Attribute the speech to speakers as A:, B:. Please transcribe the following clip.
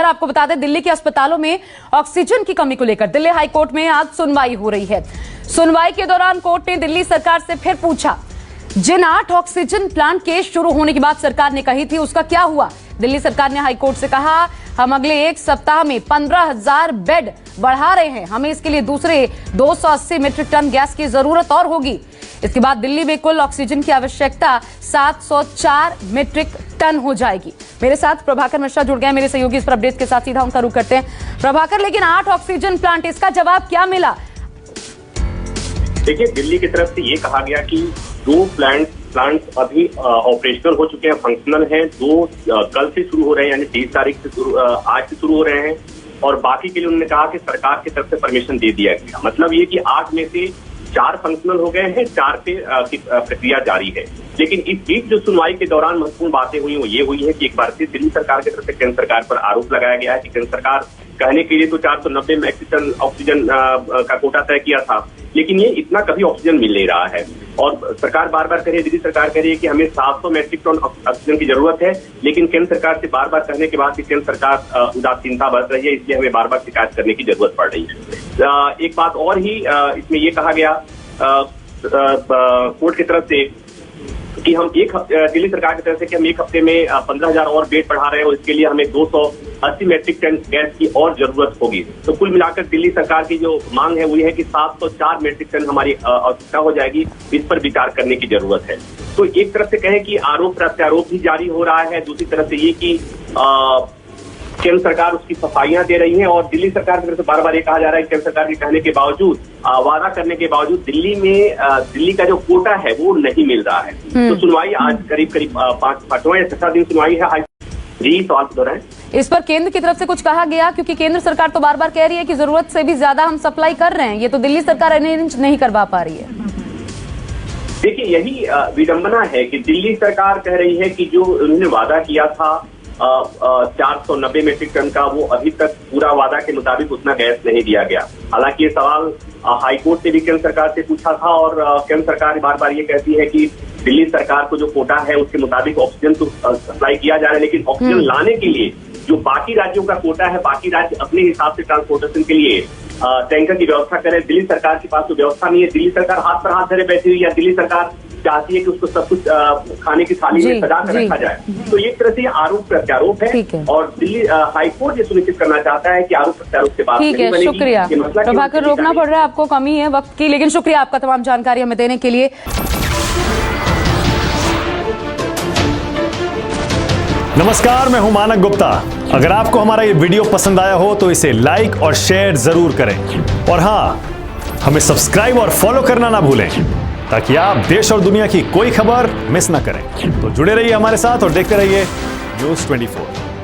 A: खबर आपको बता दें, दिल्ली के अस्पतालों में ऑक्सीजन की कमी को लेकर दिल्ली हाई कोर्ट में आज सुनवाई हो रही है। सुनवाई के दौरान कोर्ट ने दिल्ली सरकार से फिर पूछा, जिन 8 ऑक्सीजन प्लांट के शुरू होने की बात सरकार ने कही थी उसका क्या हुआ। दिल्ली सरकार ने हाई कोर्ट से कहा, हम अगले 1 सप्ताह में 15,000 बेड बढ़ा रहे हैं, हमें इसके लिए दूसरे 280 मीट्रिक टन गैस की जरूरत और होगी। इसके बाद दिल्ली में कुल ऑक्सीजन की आवश्यकता 704 मीट्रिक टन हो जाएगी। मेरे साथ प्रभाकर मिश्रा जुड़ गए, मेरे सहयोगी इस पर अपडेट के साथ सीधा उनका रुख करते हैं। प्रभाकर, लेकिन 8 ऑक्सीजन प्लांट, इसका जवाब क्या मिला?
B: देखिए, दिल्ली की तरफ से ये कहा गया कि 2 प्लांट अभी ऑपरेशनल हो चुके हैं, फंक्शनल हैं। 2 कल से शुरू हो रहे हैं, यानी 30 तारीख से आज से शुरू हो रहे हैं, और बाकी के लिए उन्होंने कहा कि सरकार की तरफ से परमिशन दे दिया गया। मतलब ये कि 8 में से 4 फंक्शनल हो गए हैं, 4 पे प्रक्रिया जारी है। लेकिन इस बीच जो सुनवाई के दौरान महत्वपूर्ण बातें हुई वो ये हुई है कि एक बार फिर दिल्ली सरकार की तरफ से केंद्र सरकार पर आरोप लगाया गया है कि केंद्र सरकार कहने के लिए तो 490 मैट्रिक टन ऑक्सीजन का कोटा तय किया था, लेकिन ये इतना कभी ऑक्सीजन मिल नहीं रहा है। और सरकार बार बार कह रही है, दिल्ली सरकार कह रही है कि हमें 700 मैट्रिक टन ऑक्सीजन की जरूरत है, लेकिन केंद्र सरकार से बार बार कहने के बाद केंद्र सरकार उदासीनता बरत रही है, इसलिए हमें बार बार शिकायत करने की जरूरत पड़ रही है। एक बात और ही इसमें ये कहा गया कोर्ट की तरफ से कि हम दिल्ली सरकार की तरफ से कि हम 1 हफ्ते में 15,000 और बेड बढ़ा रहे हैं, और इसके लिए हमें 280 मैट्रिक टन गैस की और जरूरत होगी। तो कुल मिलाकर दिल्ली सरकार की जो मांग है वो ये है कि 704 मैट्रिक टन हमारी आवश्यकता हो जाएगी, इस पर विचार करने की जरूरत है। तो एक तरफ से कहें कि आरोप प्रत्यारोप भी जारी हो रहा है, दूसरी तरफ से ये कि केंद्र सरकार उसकी सफाइयां दे रही है, और दिल्ली सरकार की तरफ से बार बार ये कहा जा रहा है कि केंद्र सरकार के कहने के बावजूद, वादा करने के बावजूद दिल्ली का जो कोटा है वो नहीं मिल रहा है। तो सुनवाई आज करीब 5वां या 6वां दिन सुनवाई है। जी, सवाल पूछ रहे हैं।
A: इस पर केंद्र की तरफ से कुछ कहा गया? क्योंकि केंद्र सरकार तो बार बार कह रही है कि जरूरत से भी ज्यादा हम सप्लाई कर रहे हैं, ये तो दिल्ली सरकार अरेंज नहीं करवा पा रही है।
B: देखिए, यही विडंबना है कि दिल्ली सरकार कह रही है कि जो उन्होंने वादा किया था 490 मीट्रिक टन का, वो अभी तक पूरा वादा के मुताबिक उतना गैस नहीं दिया गया। हालांकि ये सवाल हाईकोर्ट ने भी केंद्र सरकार से पूछा था, और केंद्र सरकार बार बार ये कहती है कि दिल्ली सरकार को जो कोटा है उसके मुताबिक ऑक्सीजन तो सप्लाई किया जा रहा है, लेकिन ऑक्सीजन लाने के लिए जो बाकी राज्यों का कोटा है, बाकी राज्य अपने हिसाब से ट्रांसपोर्टेशन के लिए टैंकर की व्यवस्था करें। दिल्ली सरकार के पास तो व्यवस्था नहीं है। दिल्ली सरकार हाथ पर हाथ धरे बैठी हुई, या दिल्ली सरकार चाहती है कि उसको सब कुछ खाने की थाली में सजा कर रखा जाए। तो एक तरह से आरोप प्रत्यारोप है, और दिल्ली हाईकोर्ट ये सुनिश्चित करना चाहता है कि आरोप प्रत्यारोप के बाद।
A: ठीक है, शुक्रिया प्रभाकर, रोकना पड़ रहा है आपको, कमी है वक्त की, लेकिन शुक्रिया आपका तमाम जानकारी हमें देने के लिए।
C: नमस्कार, मैं हूं मानक गुप्ता। अगर आपको हमारा ये वीडियो पसंद आया हो तो इसे लाइक और शेयर जरूर करें, और हाँ, हमें सब्सक्राइब और फॉलो करना ना भूलें, ताकि आप देश और दुनिया की कोई खबर मिस ना करें। तो जुड़े रहिए हमारे साथ और देखते रहिए News 24।